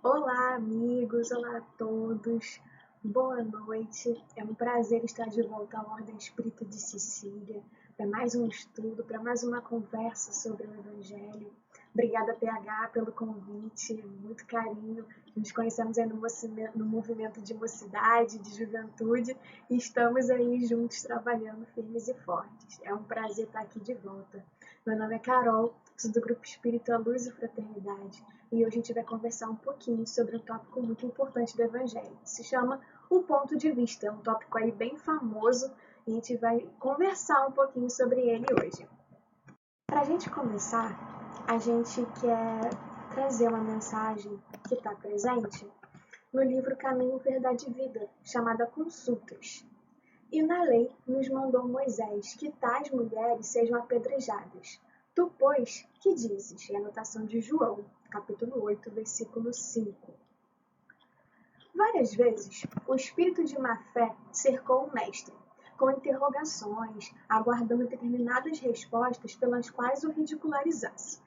Olá, amigos, olá a todos, boa noite. É um prazer estar de volta à Ordem Espírita de Sicília para mais um estudo, para mais uma conversa sobre o Evangelho. Obrigada, PH, pelo convite, muito carinho. Nos conhecemos aí no movimento de mocidade, de juventude, e estamos aí juntos trabalhando firmes e fortes. É um prazer estar aqui de volta. Meu nome é Carol, sou do Grupo Espírita Luz e Fraternidade. E hoje a gente vai conversar um pouquinho sobre um tópico muito importante do Evangelho, que se chama o ponto de vista. É um tópico aí bem famoso e a gente vai conversar um pouquinho sobre ele hoje. Para a gente começar, a gente quer trazer uma mensagem que está presente no livro Caminho, Verdade e Vida, chamada Consultas. E na lei nos mandou Moisés que tais mulheres sejam apedrejadas. Tu, pois, que dizes? É a anotação de João, capítulo 8, versículo 5. Várias vezes, o espírito de má-fé cercou o mestre, com interrogações, aguardando determinadas respostas pelas quais o ridicularizasse.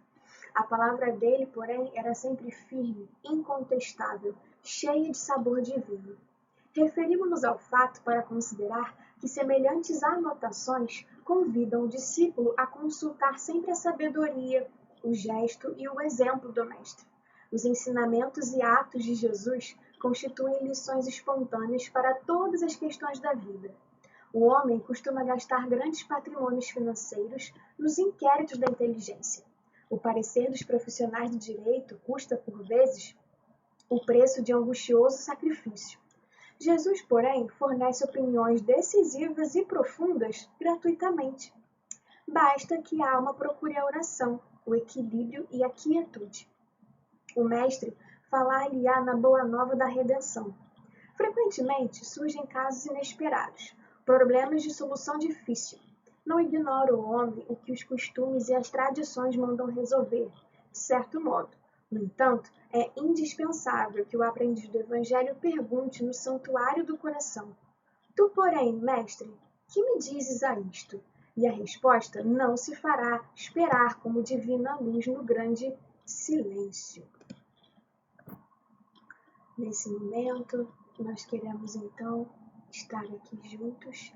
A palavra dele, porém, era sempre firme, incontestável, cheia de sabor divino. Referimos-nos ao fato para considerar que semelhantes anotações convidam o discípulo a consultar sempre a sabedoria, o gesto e o exemplo do Mestre. Os ensinamentos e atos de Jesus constituem lições espontâneas para todas as questões da vida. O homem costuma gastar grandes patrimônios financeiros nos inquéritos da inteligência. O parecer dos profissionais do direito custa, por vezes, o preço de angustioso sacrifício. Jesus, porém, fornece opiniões decisivas e profundas gratuitamente. Basta que a alma procure a oração, o equilíbrio e a quietude. O Mestre falar-lhe-á na boa nova da redenção. Frequentemente surgem casos inesperados, problemas de solução difícil. Não ignora o homem o que os costumes e as tradições mandam resolver, de certo modo. No entanto, é indispensável que o aprendiz do Evangelho pergunte no santuário do coração: Tu, porém, mestre, que me dizes a isto? E a resposta não se fará esperar como divina luz no grande silêncio. Nesse momento, nós queremos então estar aqui juntos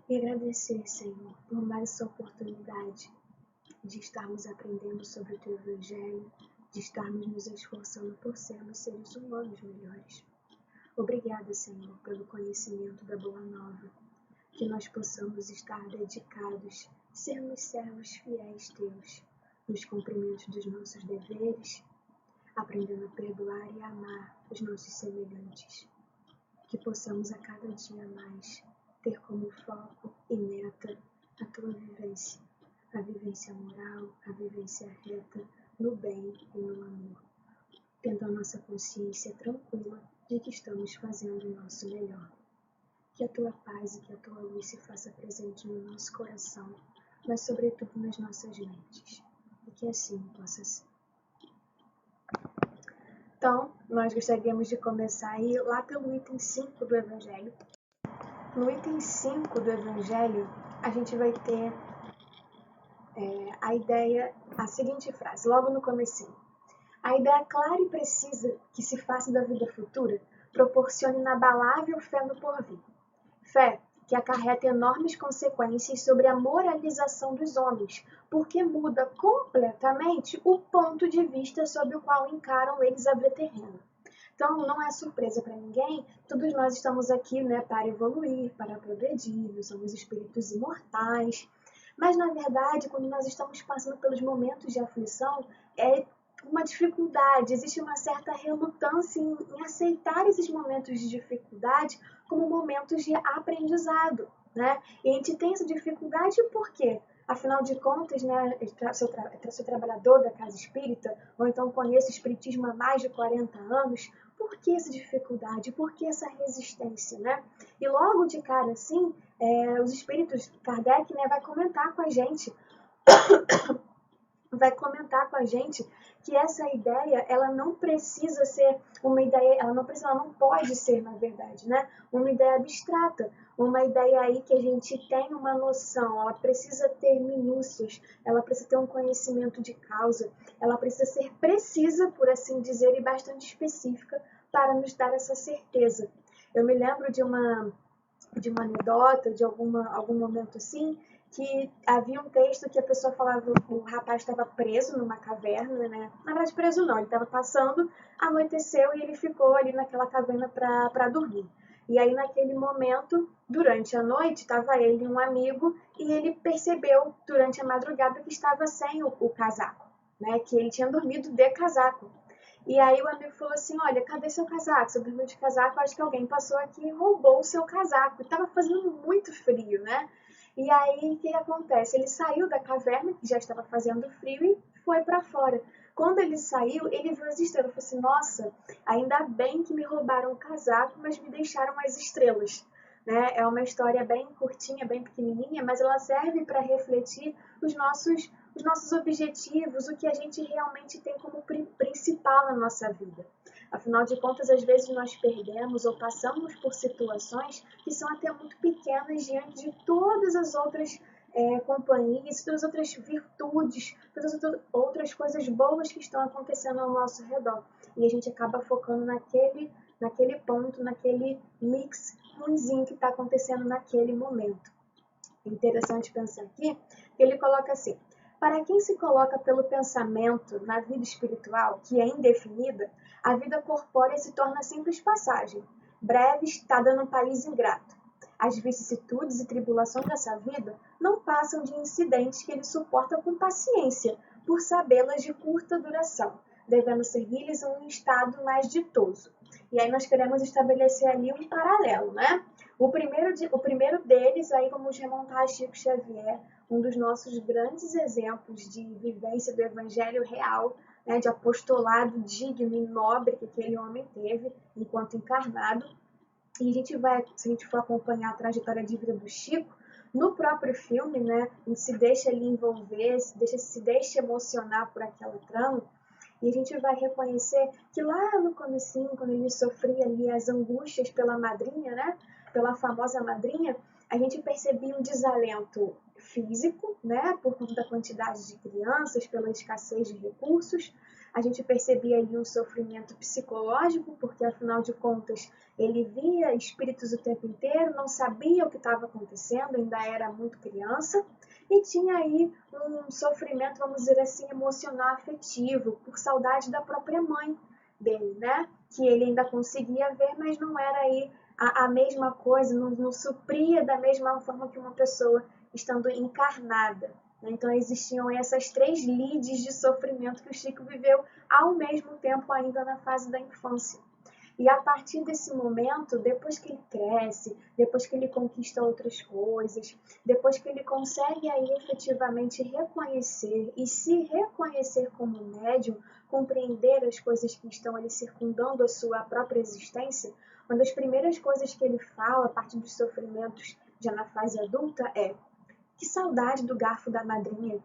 e agradecer, Senhor, por mais essa oportunidade de estarmos aprendendo sobre o Teu Evangelho, de estarmos nos esforçando por sermos seres humanos melhores. Obrigada, Senhor, pelo conhecimento da Boa Nova, que nós possamos estar dedicados, sermos servos fiéis Teus, nos cumprimentos dos nossos deveres, aprendendo a perdoar e a amar os nossos semelhantes. Que possamos a cada dia mais ter como foco e meta a Tua vivência, a vivência moral, a vivência reta, no bem e no amor, tendo a nossa consciência tranquila de que estamos fazendo o nosso melhor. Que a Tua paz e que a Tua luz se faça presente no nosso coração, mas sobretudo nas nossas mentes, e que assim possa ser. Então, nós gostaríamos de começar aí lá pelo item 5 do Evangelho. No item 5 do Evangelho, a gente vai ter a ideia, a seguinte frase, logo no comecinho. A ideia clara e precisa que se faça da vida futura proporciona inabalável fé no porvir. Fé que acarreta enormes consequências sobre a moralização dos homens, porque muda completamente o ponto de vista sob o qual encaram eles a vida terrena. Então, não é surpresa para ninguém, todos nós estamos aqui, para evoluir, para progredir, nós somos espíritos imortais. Mas, na verdade, quando nós estamos passando pelos momentos de aflição, é uma dificuldade, existe uma certa relutância em aceitar esses momentos de dificuldade como momentos de aprendizado, né? E a gente tem essa dificuldade por quê? Afinal de contas, sou trabalhador da casa espírita, ou então conheço o espiritismo há mais de 40 anos, por que essa dificuldade? Por que essa resistência, né? E logo de cara, assim, os espíritos, Kardec, vai comentar com a gente que essa ideia, ela não precisa ser uma ideia, ela não pode ser, na verdade, né, uma ideia abstrata, uma ideia aí que a gente tem uma noção, ela precisa ter minúcias, ela precisa ter um conhecimento de causa, ela precisa ser precisa, por assim dizer, e bastante específica para nos dar essa certeza. Eu me lembro de uma anedota, de algum momento assim, que havia um texto que a pessoa falava, o rapaz estava preso numa caverna, né? Na verdade, preso não, ele estava passando, anoiteceu e ele ficou ali naquela caverna para dormir. E aí, naquele momento, durante a noite, estava ele e um amigo, e ele percebeu, durante a madrugada, que estava sem o casaco, né? Que ele tinha dormido de casaco. E aí o amigo falou assim, olha, cadê seu casaco? Você dormiu de casaco, acho que alguém passou aqui e roubou o seu casaco. E tava fazendo muito frio, né? E aí o que acontece? Ele saiu da caverna, que já estava fazendo frio, e foi para fora. Quando ele saiu, ele viu as estrelas. Falou assim, nossa, ainda bem que me roubaram o casaco, mas me deixaram as estrelas. Né? É uma história bem curtinha, bem pequenininha, mas ela serve para refletir os nossos objetivos, o que a gente realmente tem como principal na nossa vida. Afinal de contas, às vezes nós perdemos ou passamos por situações que são até muito pequenas diante de todas as outras companhias, todas as outras virtudes, todas as outras coisas boas que estão acontecendo ao nosso redor. E a gente acaba focando naquele ponto, naquele mix ruimzinho que está acontecendo naquele momento. É interessante pensar aqui que ele coloca assim, para quem se coloca pelo pensamento na vida espiritual, que é indefinida, a vida corpórea se torna simples passagem, breve estada num país ingrato. As vicissitudes e tribulações dessa vida não passam de incidentes que ele suporta com paciência, por sabê-las de curta duração, devendo seguir-lhes um estado mais ditoso. E aí nós queremos estabelecer ali um paralelo, né? O primeiro deles, aí vamos remontar a Chico Xavier, um dos nossos grandes exemplos de vivência do evangelho real, né, de apostolado digno e nobre que aquele homem teve enquanto encarnado. E a gente vai, se a gente for acompanhar a trajetória de vida do Chico, no próprio filme, né, a gente se deixa ali envolver, se deixa emocionar por aquela trama, e a gente vai reconhecer que lá no comecinho, quando ele sofria ali as angústias pela madrinha, né, pela famosa madrinha, a gente percebia um desalento físico, né, por conta da quantidade de crianças, pela escassez de recursos. A gente percebia ali um sofrimento psicológico, porque afinal de contas ele via espíritos o tempo inteiro, não sabia o que estava acontecendo, ainda era muito criança, e tinha aí um sofrimento, vamos dizer assim, emocional, afetivo, por saudade da própria mãe dele, né? Que ele ainda conseguia ver, mas não era aí a mesma coisa, não supria da mesma forma que uma pessoa estando encarnada. Então existiam essas 3 lides de sofrimento que o Chico viveu ao mesmo tempo ainda na fase da infância. E a partir desse momento, depois que ele cresce, depois que ele conquista outras coisas, depois que ele consegue aí efetivamente reconhecer e se reconhecer como médium, compreender as coisas que estão ali circundando a sua própria existência, uma das primeiras coisas que ele fala a partir dos sofrimentos já na fase adulta é: que saudade do garfo da madrinha.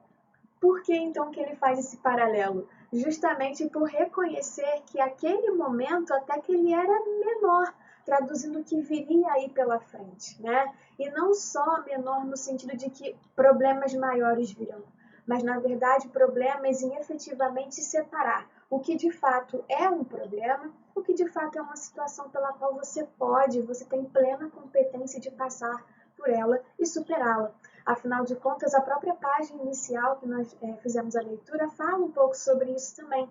Por que então que ele faz esse paralelo? Justamente por reconhecer que aquele momento até que ele era menor, traduzindo o que viria aí pela frente, né? E não só menor no sentido de que problemas maiores virão, mas na verdade problemas em efetivamente se separar o que de fato é um problema, o que de fato é uma situação pela qual você tem plena competência de passar por ela e superá-la. Afinal de contas, a própria página inicial que nós fizemos a leitura fala um pouco sobre isso também.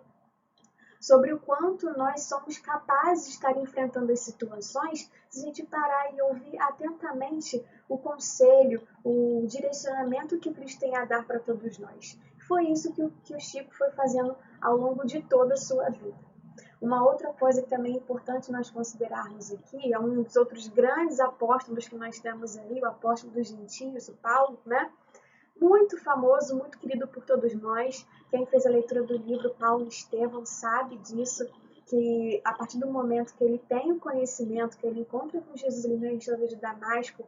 Sobre o quanto nós somos capazes de estar enfrentando as situações se a gente parar e ouvir atentamente o conselho, o direcionamento que Cristo tem a dar para todos nós. Foi isso que o Chico foi fazendo ao longo de toda a sua vida. Uma outra coisa que também é importante nós considerarmos aqui é um dos outros grandes apóstolos que nós temos aí, o apóstolo dos gentios, o Paulo, né? Muito famoso, muito querido por todos nós. Quem fez a leitura do livro Paulo Estevão sabe disso, que a partir do momento que ele tem o conhecimento, que ele encontra com Jesus ali na estrada de Damasco,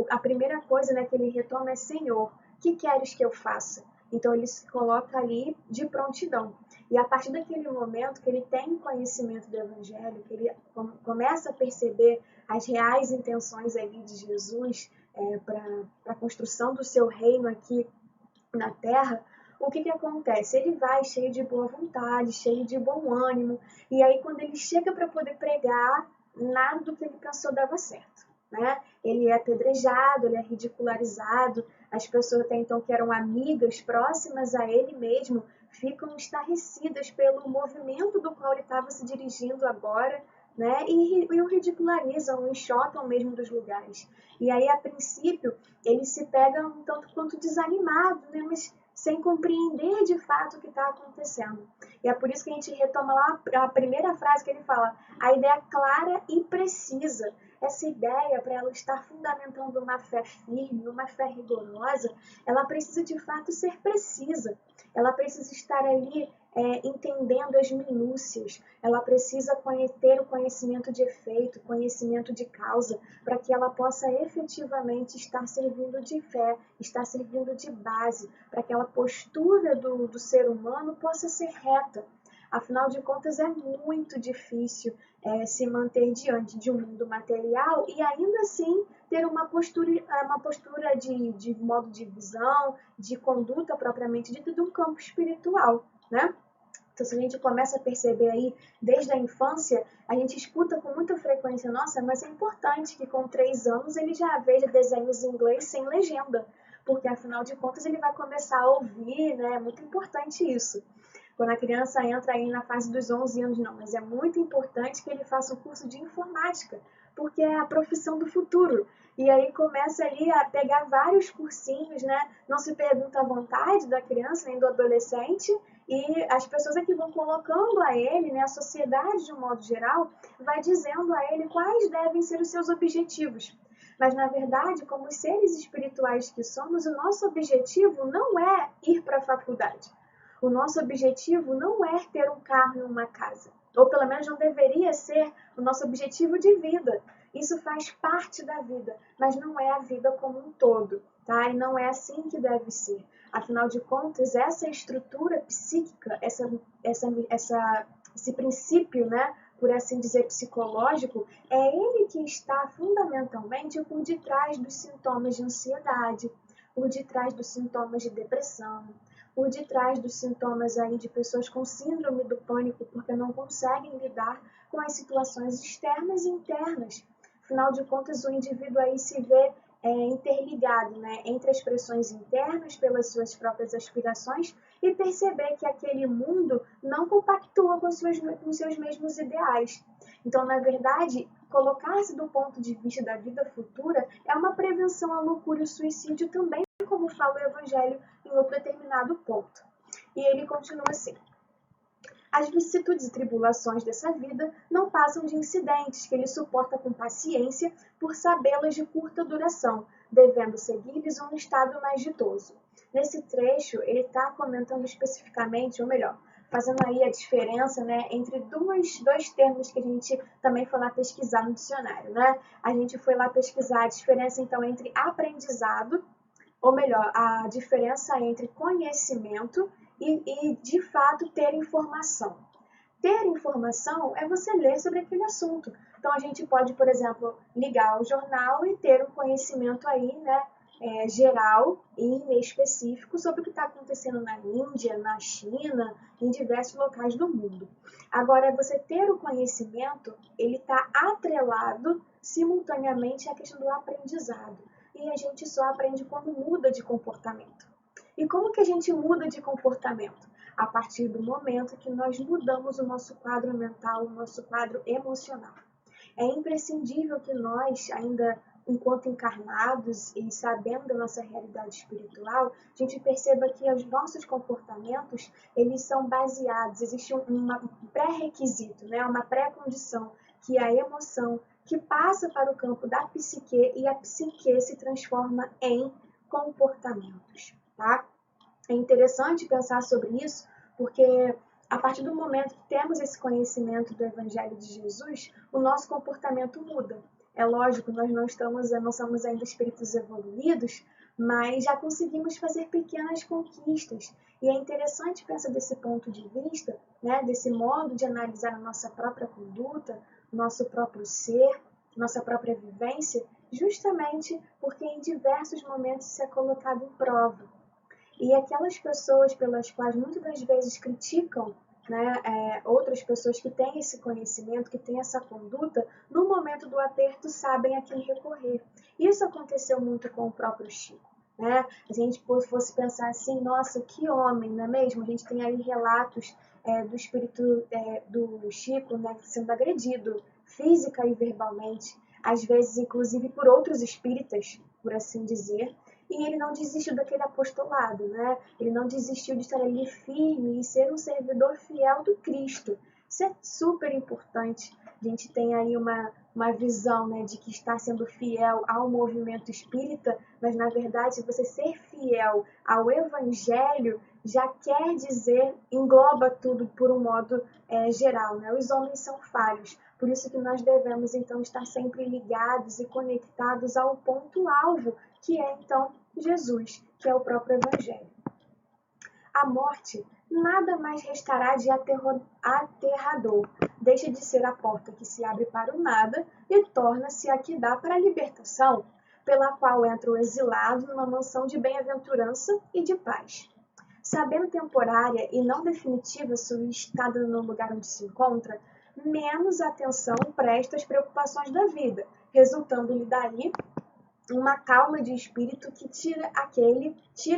a primeira coisa, né, que ele retoma é: Senhor, que queres que eu faça? Então ele se coloca ali de prontidão. E a partir daquele momento que ele tem conhecimento do Evangelho, que ele começa a perceber as reais intenções ali de Jesus para a construção do seu reino aqui na Terra, o que acontece? Ele vai cheio de boa vontade, cheio de bom ânimo, e aí quando ele chega para poder pregar, nada do que ele pensou dava certo. Né? Ele é apedrejado, ele é ridicularizado, as pessoas até então que eram amigas próximas a ele mesmo ficam estarrecidas pelo movimento do qual ele estava se dirigindo agora, né? E o ridicularizam, o enxotam mesmo dos lugares. E aí, a princípio, ele se pega um tanto quanto desanimado, né? Mas sem compreender de fato o que está acontecendo. E é por isso que a gente retoma lá a primeira frase que ele fala, a ideia clara e precisa. Essa ideia, para ela estar fundamentando uma fé firme, uma fé rigorosa, ela precisa de fato ser precisa. Ela precisa estar ali entendendo as minúcias. Ela precisa ter o conhecimento de efeito, conhecimento de causa, para que ela possa efetivamente estar servindo de fé, estar servindo de base, para que aquela postura do ser humano possa ser reta. Afinal de contas, é muito difícil se manter diante de um mundo material e ainda assim ter uma postura de modo de visão, de conduta propriamente dita de um campo espiritual, né? Então, se a gente começa a perceber aí, desde a infância, a gente escuta com muita frequência, nossa, mas é importante que com 3 anos ele já veja desenhos em inglês sem legenda, porque afinal de contas ele vai começar a ouvir, né? É muito importante isso. Quando a criança entra aí na fase dos 11 anos, não, mas é muito importante que ele faça um curso de informática, porque é a profissão do futuro. E aí começa ali a pegar vários cursinhos, né? Não se pergunta à vontade da criança nem do adolescente, e as pessoas que vão colocando a ele, né, a sociedade de um modo geral, vai dizendo a ele quais devem ser os seus objetivos. Mas, na verdade, como seres espirituais que somos, o nosso objetivo não é ir para a faculdade. O nosso objetivo não é ter um carro e uma casa. Ou pelo menos não deveria ser o nosso objetivo de vida. Isso faz parte da vida, mas não é a vida como um todo, tá? E não é assim que deve ser. Afinal de contas, essa estrutura psíquica, esse princípio, né, por assim dizer, psicológico, é ele que está fundamentalmente por detrás dos sintomas de ansiedade, por detrás dos sintomas de depressão, por detrás dos sintomas aí de pessoas com síndrome do pânico, porque não conseguem lidar com as situações externas e internas. Afinal de contas, o indivíduo aí se vê interligado, né, entre as pressões internas pelas suas próprias aspirações e perceber que aquele mundo não compactua com seus mesmos ideais. Então, na verdade, colocar-se do ponto de vista da vida futura é uma prevenção à loucura e ao suicídio também, como fala o Evangelho em outro determinado ponto. E ele continua assim. As vicissitudes e tribulações dessa vida não passam de incidentes que ele suporta com paciência por sabê-las de curta duração, devendo seguir-lhes um estado mais ditoso. Nesse trecho, ele está comentando especificamente, ou melhor, fazendo aí a diferença, né, entre dois termos que a gente também foi lá pesquisar no dicionário, né? A gente foi lá pesquisar a diferença, então, entre aprendizado, ou melhor, a diferença entre conhecimento e de fato, ter informação. Ter informação é você ler sobre aquele assunto. Então, a gente pode, por exemplo, ligar o jornal e ter um conhecimento aí, né, geral e específico sobre o que está acontecendo na Índia, na China, em diversos locais do mundo. Agora, você ter o conhecimento, ele está atrelado simultaneamente à questão do aprendizado. E a gente só aprende quando muda de comportamento. E como que a gente muda de comportamento? A partir do momento que nós mudamos o nosso quadro mental, o nosso quadro emocional. É imprescindível que nós, ainda enquanto encarnados e sabendo da nossa realidade espiritual, a gente perceba que os nossos comportamentos, eles são baseados, existe um pré-requisito, né? Uma pré-condição, que é a emoção, que passa para o campo da psique e a psique se transforma em comportamentos. Tá? É interessante pensar sobre isso, porque a partir do momento que temos esse conhecimento do Evangelho de Jesus, o nosso comportamento muda. É lógico, nós não somos ainda espíritos evoluídos, mas já conseguimos fazer pequenas conquistas. E é interessante pensar desse ponto de vista, né, desse modo de analisar a nossa própria conduta, nosso próprio ser, nossa própria vivência, justamente porque em diversos momentos isso é colocado em prova. E aquelas pessoas pelas quais muitas das vezes criticam, né, outras pessoas que têm esse conhecimento, que têm essa conduta, no momento do aperto sabem a quem recorrer. Isso aconteceu muito com o próprio Chico. Né? A gente fosse pensar assim, nossa, que homem, não é mesmo? A gente tem aí relatos do espírito do Chico, né, sendo agredido física e verbalmente, às vezes inclusive por outros espíritas, por assim dizer. E ele não desistiu daquele apostolado, né? Ele não desistiu de estar ali firme e ser um servidor fiel do Cristo. Isso é super importante. A gente tem aí uma visão, né, de que está sendo fiel ao movimento espírita, mas na verdade você ser fiel ao Evangelho já quer dizer, engloba tudo por um modo geral, né? Os homens são falhos, por isso que nós devemos então estar sempre ligados e conectados ao ponto-alvo, que é então Jesus, que é o próprio Evangelho. A morte nada mais restará de aterrador. Deixa de ser a porta que se abre para o nada e torna-se a que dá para a libertação, pela qual entra o exilado numa mansão de bem-aventurança e de paz. Sabendo temporária e não definitiva sua estada no lugar onde se encontra, menos atenção presta às preocupações da vida, resultando-lhe daí uma calma de espírito que tira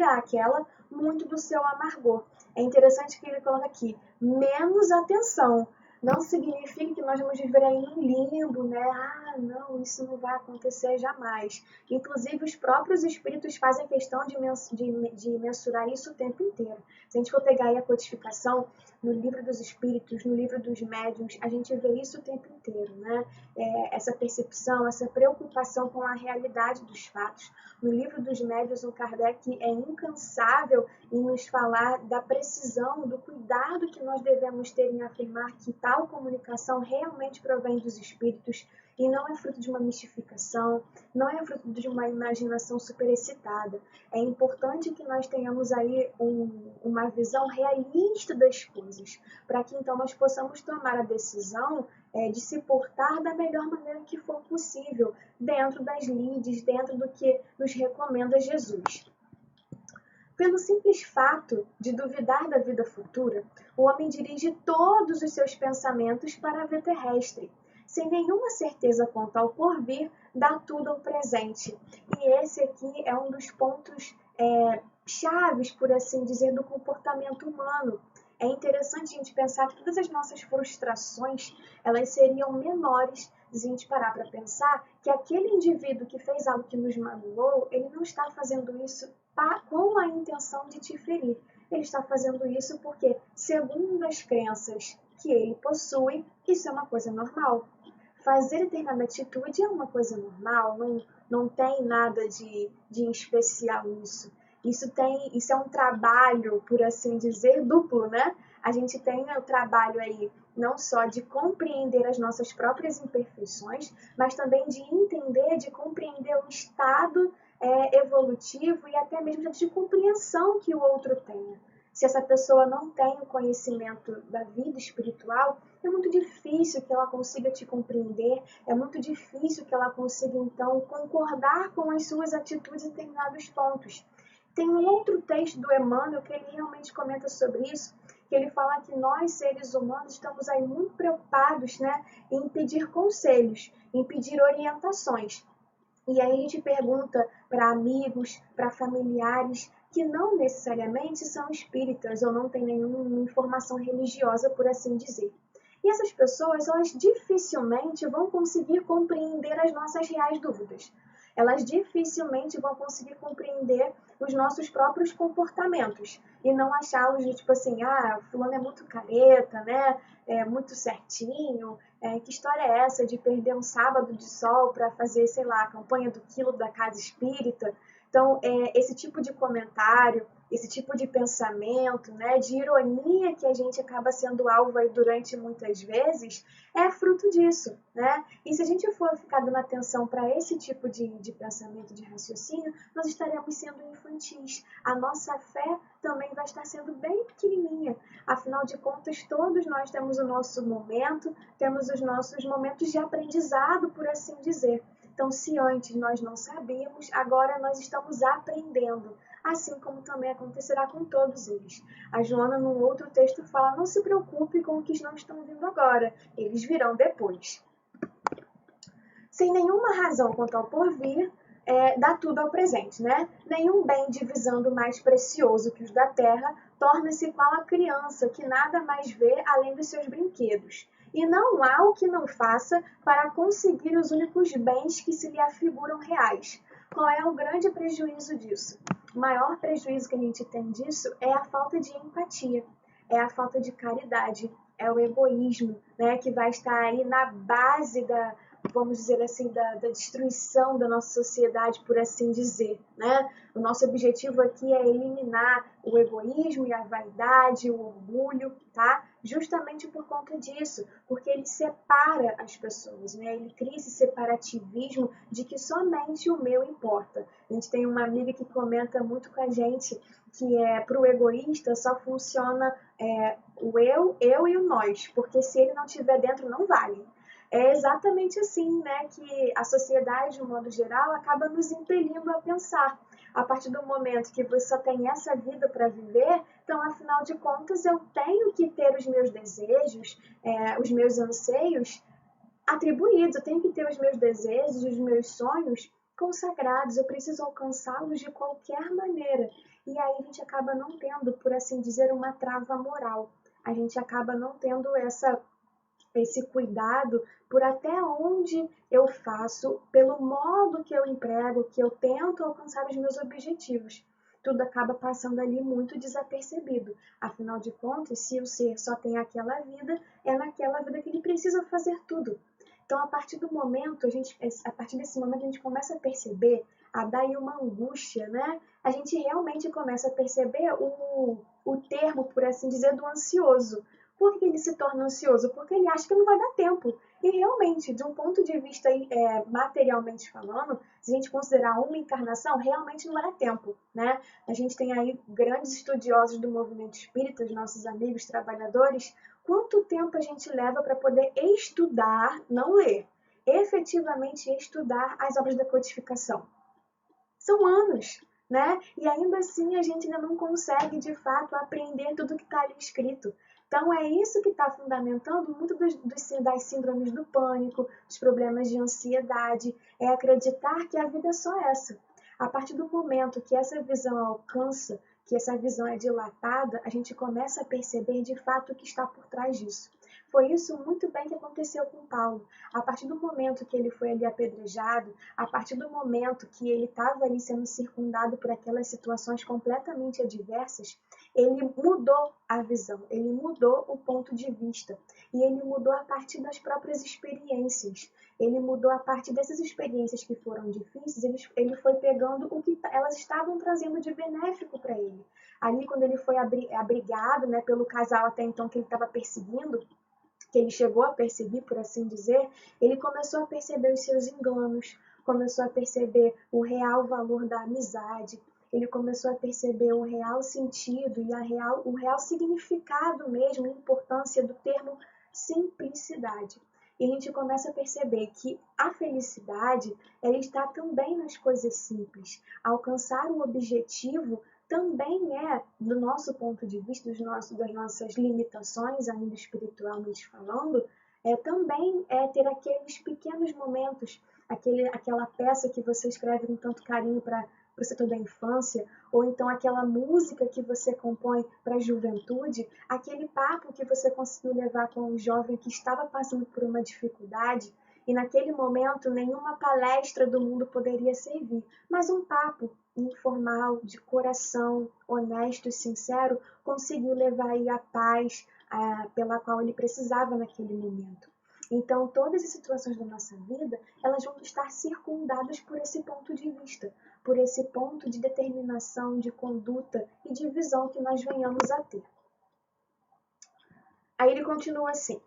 aquela muito do seu amargor. É interessante que ele coloca aqui, menos atenção. Não significa que nós vamos viver aí num limbo, né? Ah, não, isso não vai acontecer jamais. Inclusive, os próprios espíritos fazem questão de mensurar isso o tempo inteiro. Se a gente for pegar aí a codificação no livro dos espíritos, no livro dos médiuns, a gente vê isso o tempo inteiro, né? Essa percepção, essa preocupação com a realidade dos fatos. No livro dos médiuns, o Kardec é incansável em nos falar da precisão, do cuidado que nós devemos ter em afirmar que tal comunicação realmente provém dos espíritos e não é fruto de uma mistificação, não é fruto de uma imaginação superexcitada. É importante que nós tenhamos aí uma visão realista das coisas, para que então nós possamos tomar a decisão de se portar da melhor maneira que for possível, dentro das lides, dentro do que nos recomenda Jesus. Pelo simples fato de duvidar da vida futura, o homem dirige todos os seus pensamentos para a vida terrestre. Sem nenhuma certeza quanto ao porvir, dá tudo ao presente. E esse aqui é um dos pontos chaves, por assim dizer, do comportamento humano. É interessante a gente pensar que todas as nossas frustrações, elas seriam menores se a gente parar para pensar que aquele indivíduo que fez algo que nos magoou, ele não está fazendo isso com a intenção de te ferir. Ele está fazendo isso porque, segundo as crenças que ele possui, isso é uma coisa normal. Fazer determinada atitude é uma coisa normal, não tem nada de especial nisso. Isso é um trabalho, por assim dizer, duplo, né? A gente tem o trabalho aí não só de compreender as nossas próprias imperfeições, mas também de entender, de compreender o estado evolutivo e até mesmo de compreensão que o outro tenha. Se essa pessoa não tem o conhecimento da vida espiritual, é muito difícil que ela consiga te compreender, é muito difícil que ela consiga, então, concordar com as suas atitudes em determinados pontos. Tem um outro texto do Emmanuel que ele realmente comenta sobre isso, que ele fala que nós, seres humanos, estamos aí muito preocupados, né, em pedir conselhos, em pedir orientações. E aí a gente pergunta para amigos, para familiares, que não necessariamente são espíritas ou não têm nenhuma informação religiosa, por assim dizer. E essas pessoas, elas dificilmente vão conseguir compreender as nossas reais dúvidas. Elas dificilmente vão conseguir compreender os nossos próprios comportamentos e não achá-los de tipo assim, fulano é muito careta, né? É muito certinho. Que história é essa de perder um sábado de sol para fazer, sei lá, a campanha do quilo da casa espírita? Então, esse tipo de comentário, esse tipo de pensamento, né, de ironia que a gente acaba sendo alvo aí durante muitas vezes, é fruto disso, né? E se a gente for ficar dando atenção para esse tipo de pensamento, de raciocínio, nós estaremos sendo infantis. A nossa fé também vai estar sendo bem pequenininha. Afinal de contas, todos nós temos o nosso momento, temos os nossos momentos de aprendizado, por assim dizer. Então, se antes nós não sabíamos, agora nós estamos aprendendo, assim como também acontecerá com todos eles. A Joana, num outro texto, fala: não se preocupe com o que não estão vindo agora, eles virão depois. Sem nenhuma razão quanto ao porvir, dá tudo ao presente, né? Nenhum bem divisando mais precioso que os da terra torna-se igual a criança que nada mais vê além dos seus brinquedos. E não há o que não faça para conseguir os únicos bens que se lhe afiguram reais. Qual é o grande prejuízo disso? O maior prejuízo que a gente tem disso é a falta de empatia, é a falta de caridade, é o egoísmo, né, que vai estar aí na base da, vamos dizer assim, da destruição da nossa sociedade, por assim dizer, né? O nosso objetivo aqui é eliminar o egoísmo e a vaidade, o orgulho, tá? Justamente por conta disso, porque ele separa as pessoas, né? Ele cria esse separativismo de que somente o meu importa. A gente tem uma amiga que comenta muito com a gente que para o egoísta só funciona o eu e o nós, porque se ele não estiver dentro, não vale. É exatamente assim, né, que a sociedade, de um modo geral, acaba nos impelindo a pensar. A partir do momento que você só tem essa vida para viver, então, afinal de contas, eu tenho que ter os meus desejos, os meus anseios atribuídos, eu tenho que ter os meus desejos, os meus sonhos consagrados, eu preciso alcançá-los de qualquer maneira. E aí a gente acaba não tendo, por assim dizer, uma trava moral. A gente acaba não tendo esse cuidado por até onde eu faço, pelo modo que eu emprego, que eu tento alcançar os meus objetivos. Tudo acaba passando ali muito desapercebido. Afinal de contas, se o ser só tem aquela vida, é naquela vida que ele precisa fazer tudo. Então, a partir do momento, a partir desse momento, a gente começa a perceber, a dar aí uma angústia, né? A gente realmente começa a perceber o termo, por assim dizer, do ansioso. Por que ele se torna ansioso? Porque ele acha que não vai dar tempo. E realmente, de um ponto de vista materialmente falando, se a gente considerar uma encarnação, realmente não vai dar tempo, né? A gente tem aí grandes estudiosos do movimento espírita, os nossos amigos trabalhadores. Quanto tempo a gente leva para poder estudar, não ler, efetivamente estudar as obras da codificação? São anos, né? E ainda assim a gente ainda não consegue, de fato, aprender tudo que está ali escrito. Então é isso que está fundamentando muito das síndromes do pânico, dos problemas de ansiedade, é acreditar que a vida é só essa. A partir do momento que essa visão alcança, que essa visão é dilatada, a gente começa a perceber de fato o que está por trás disso. Foi isso muito bem que aconteceu com Paulo. A partir do momento que ele foi ali apedrejado, a partir do momento que ele estava ali sendo circundado por aquelas situações completamente adversas, ele mudou a visão, ele mudou o ponto de vista. E ele mudou a partir das próprias experiências. Ele mudou a partir dessas experiências que foram difíceis, ele foi pegando o que elas estavam trazendo de benéfico para ele. Ali, quando ele foi abrigado, né, pelo casal até então que ele estava perseguindo, que ele chegou a perseguir, por assim dizer, ele começou a perceber os seus enganos, começou a perceber o real valor da amizade, ele começou a perceber o real sentido e o real significado mesmo, a importância do termo simplicidade. E a gente começa a perceber que a felicidade ela está também nas coisas simples. Alcançar o objetivo também do nosso ponto de vista, das nossas limitações, ainda espiritualmente falando, também ter aqueles pequenos momentos, aquela peça que você escreve com tanto carinho para o setor da infância, ou então aquela música que você compõe para a juventude, aquele papo que você conseguiu levar com um jovem que estava passando por uma dificuldade, e naquele momento nenhuma palestra do mundo poderia servir, mas um papo informal, de coração, honesto e sincero, conseguiu levar aí a paz pela qual ele precisava naquele momento. Então, todas as situações da nossa vida, elas vão estar circundadas por esse ponto de vista, por esse ponto de determinação, de conduta e de visão que nós venhamos a ter. Aí ele continua assim: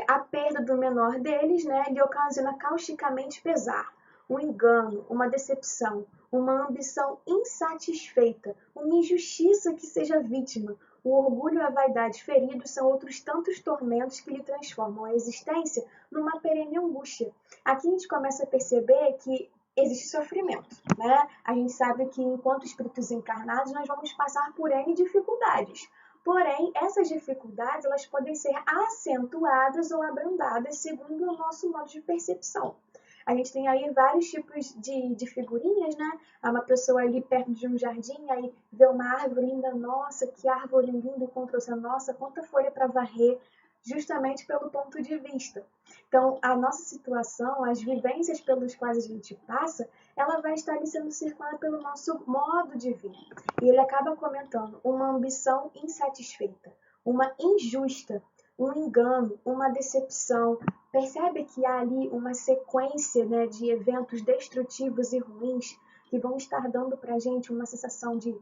a perda do menor deles, né, lhe ocasiona causticamente pesar, um engano, uma decepção, uma ambição insatisfeita, uma injustiça que seja vítima. O orgulho e a vaidade feridos são outros tantos tormentos que lhe transformam a existência numa perene angústia. Aqui a gente começa a perceber que existe sofrimento, né? A gente sabe que enquanto espíritos encarnados nós vamos passar por N dificuldades. Porém, essas dificuldades elas podem ser acentuadas ou abrandadas segundo o nosso modo de percepção. A gente tem aí vários tipos de figurinhas, né? Há uma pessoa ali perto de um jardim, aí vê uma árvore linda, nossa, que árvore linda, encontrou-se, nossa, quanta folha para varrer, justamente pelo ponto de vista. Então, a nossa situação, as vivências pelas quais a gente passa, ela vai estar ali sendo circulada pelo nosso modo de ver. E ele acaba comentando uma ambição insatisfeita, uma injusta, um engano, uma decepção. Percebe que há ali uma sequência, né, de eventos destrutivos e ruins que vão estar dando para a gente uma sensação de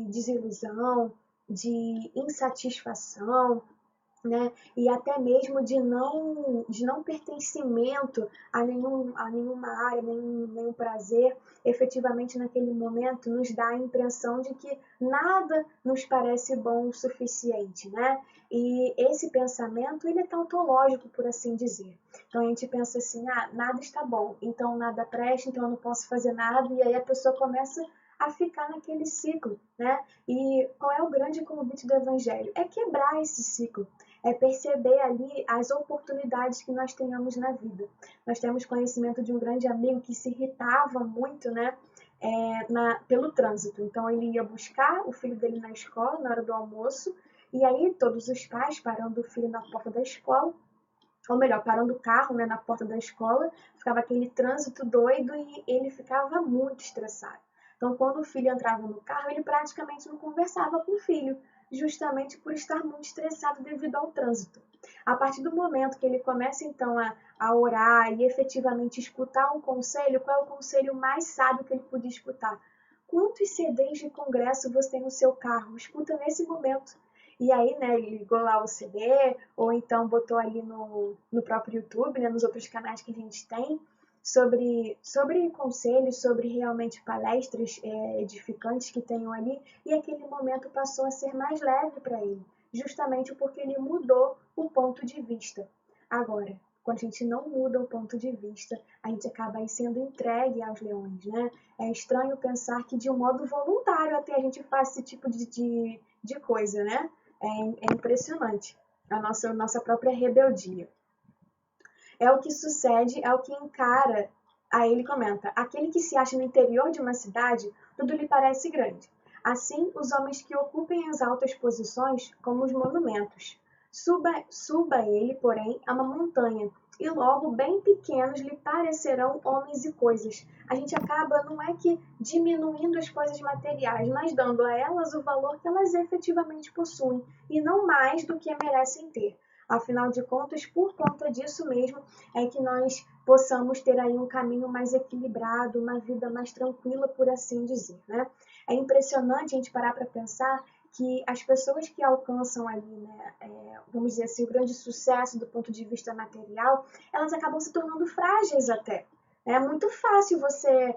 desilusão, de insatisfação, né? E até mesmo de não pertencimento a nenhuma área, nenhum prazer, efetivamente naquele momento nos dá a impressão de que nada nos parece bom o suficiente, né? E esse pensamento, ele é tautológico, por assim dizer. Então a gente pensa assim, nada está bom, então nada presta, então eu não posso fazer nada, e aí a pessoa começa a ficar naquele ciclo, né? E qual é o grande convite do Evangelho? É quebrar esse ciclo, é perceber ali as oportunidades que nós tenhamos na vida. Nós temos conhecimento de um grande amigo que se irritava muito, né, pelo trânsito. Então ele ia buscar o filho dele na escola na hora do almoço, e aí todos os pais parando o filho na porta da escola, ou melhor, parando o carro, né, na porta da escola, ficava aquele trânsito doido e ele ficava muito estressado. Então, quando o filho entrava no carro, ele praticamente não conversava com o filho, justamente por estar muito estressado devido ao trânsito. A partir do momento que ele começa, então, a orar e efetivamente escutar um conselho, qual é o conselho mais sábio que ele podia escutar? Quantos CDs de congresso você tem no seu carro? Escuta nesse momento. E aí, né, ele ligou lá o CD, ou então botou ali no próprio YouTube, né, nos outros canais que a gente tem, sobre conselhos, sobre realmente palestras edificantes que tenham ali, e aquele momento passou a ser mais leve para ele, justamente porque ele mudou o ponto de vista. Agora, quando a gente não muda o ponto de vista, a gente acaba aí sendo entregue aos leões, né? É estranho pensar que de um modo voluntário até a gente faz esse tipo de coisa, né? É impressionante a nossa própria rebeldia. É o que sucede, é o que encara. Aí ele comenta: aquele que se acha no interior de uma cidade, tudo lhe parece grande. Assim, os homens que ocupem as altas posições, como os monumentos. Suba ele, porém, a uma montanha, e logo bem pequenos lhe parecerão homens e coisas. A gente acaba, não é que diminuindo as coisas materiais, mas dando a elas o valor que elas efetivamente possuem, e não mais do que merecem ter. Afinal de contas, por conta disso mesmo, é que nós possamos ter aí um caminho mais equilibrado, uma vida mais tranquila, por assim dizer, né? É impressionante a gente parar para pensar que as pessoas que alcançam ali, né, vamos dizer assim, o grande sucesso do ponto de vista material, elas acabam se tornando frágeis até. É muito fácil você,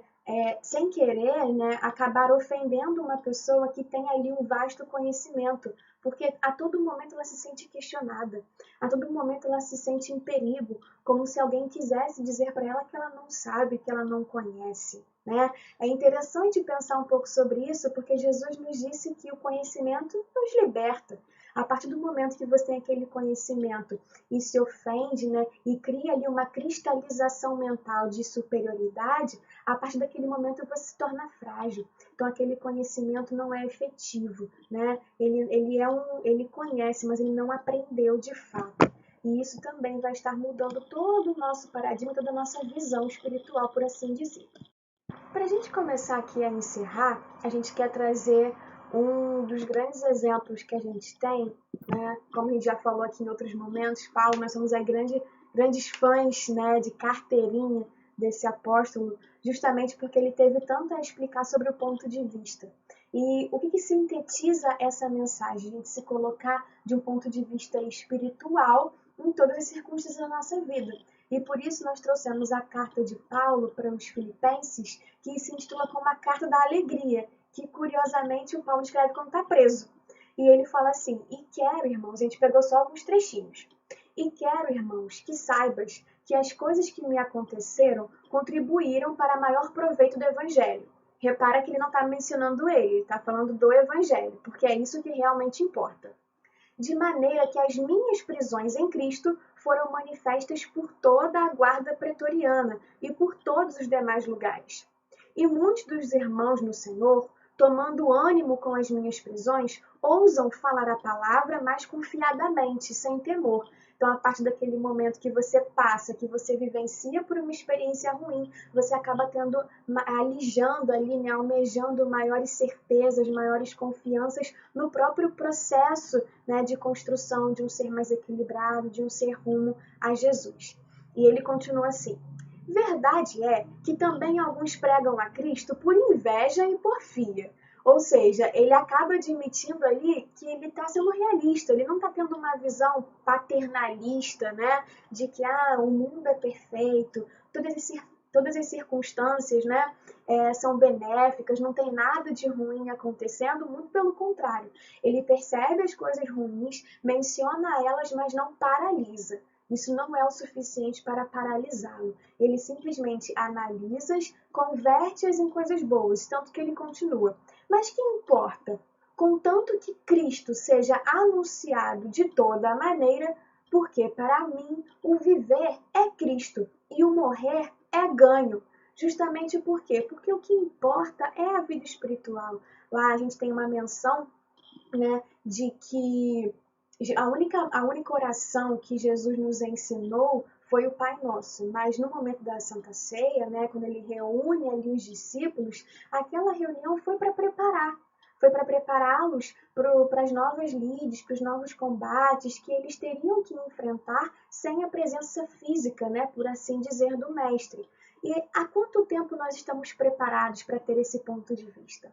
sem querer, né, acabar ofendendo uma pessoa que tem ali um vasto conhecimento, porque a todo momento ela se sente questionada, a todo momento ela se sente em perigo, como se alguém quisesse dizer para ela que ela não sabe, que ela não conhece, né? É interessante pensar um pouco sobre isso, porque Jesus nos disse que o conhecimento nos liberta. A partir do momento que você tem aquele conhecimento e se ofende, né, e cria ali uma cristalização mental de superioridade, a partir daquele momento você se torna frágil. Então aquele conhecimento não é efetivo, né? Ele conhece, mas ele não aprendeu de fato. E isso também vai estar mudando todo o nosso paradigma, toda a nossa visão espiritual, por assim dizer. Para a gente começar aqui a encerrar, a gente quer trazer um dos grandes exemplos que a gente tem né? Como a gente já falou aqui em outros momentos, Paulo, nós somos grandes fãs, né, de carteirinha desse apóstolo, justamente porque ele teve tanto a explicar sobre o ponto de vista. E o que sintetiza essa mensagem? A gente se colocar de um ponto de vista espiritual em todas as circunstâncias da nossa vida. E por isso nós trouxemos a carta de Paulo para os Filipenses, que se intitula como a Carta da Alegria, que curiosamente o Paulo escreve quando está preso. E ele fala assim: e quero, irmãos, a gente pegou só alguns trechinhos. E quero, irmãos, que saibas que as coisas que me aconteceram contribuíram para maior proveito do Evangelho. Repara que ele não está mencionando ele está falando do Evangelho, porque é isso que realmente importa. De maneira que as minhas prisões em Cristo foram manifestas por toda a guarda pretoriana e por todos os demais lugares. E muitos dos irmãos no Senhor, tomando ânimo com as minhas prisões, ousam falar a palavra mais confiadamente, sem temor. Então, a partir daquele momento que você passa, que você vivencia por uma experiência ruim, você acaba alijando ali, né, almejando maiores certezas, maiores confianças no próprio processo, né, de construção de um ser mais equilibrado, de um ser rumo a Jesus. E ele continua assim: verdade é que também alguns pregam a Cristo por inveja e porfia. Ou seja, ele acaba admitindo ali que ele está sendo realista, ele não está tendo uma visão paternalista, né, de que o mundo é perfeito, todas as circunstâncias, né, são benéficas, não tem nada de ruim acontecendo, muito pelo contrário. Ele percebe as coisas ruins, menciona elas, mas não paralisa. Isso não é o suficiente para paralisá-lo. Ele simplesmente analisa-as, converte-as em coisas boas, tanto que ele continua. Mas que importa? Contanto que Cristo seja anunciado de toda maneira, porque para mim o viver é Cristo e o morrer é ganho. Justamente por quê? Porque o que importa é a vida espiritual. Lá a gente tem uma menção, né, de que a única oração que Jesus nos ensinou foi o Pai Nosso, mas no momento da Santa Ceia, né, quando ele reúne ali os discípulos, aquela reunião foi para prepará-los para as novas lides, para os novos combates que eles teriam que enfrentar sem a presença física, né, por assim dizer, do Mestre. E há quanto tempo nós estamos preparados para ter esse ponto de vista?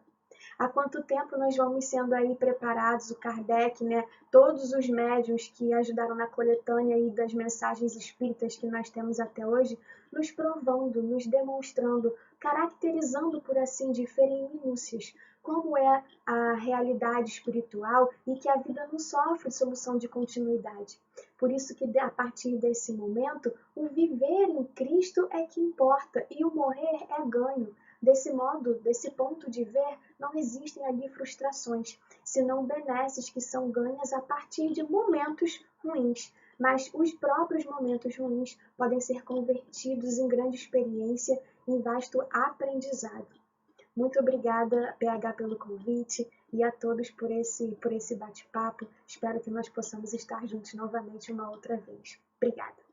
Há quanto tempo nós vamos sendo aí preparados, o Kardec, né, todos os médiuns que ajudaram na coletânea aí das mensagens espíritas que nós temos até hoje, nos provando, nos demonstrando, caracterizando, por assim dizer, em minúcias, como é a realidade espiritual e que a vida não sofre solução de continuidade. Por isso que, a partir desse momento, o viver em Cristo é que importa e o morrer é ganho. Desse modo, desse ponto de ver, não existem ali frustrações, senão benesses que são ganhas a partir de momentos ruins. Mas os próprios momentos ruins podem ser convertidos em grande experiência, em vasto aprendizado. Muito obrigada, PH, pelo convite e a todos por esse bate-papo. Espero que nós possamos estar juntos novamente uma outra vez. Obrigada.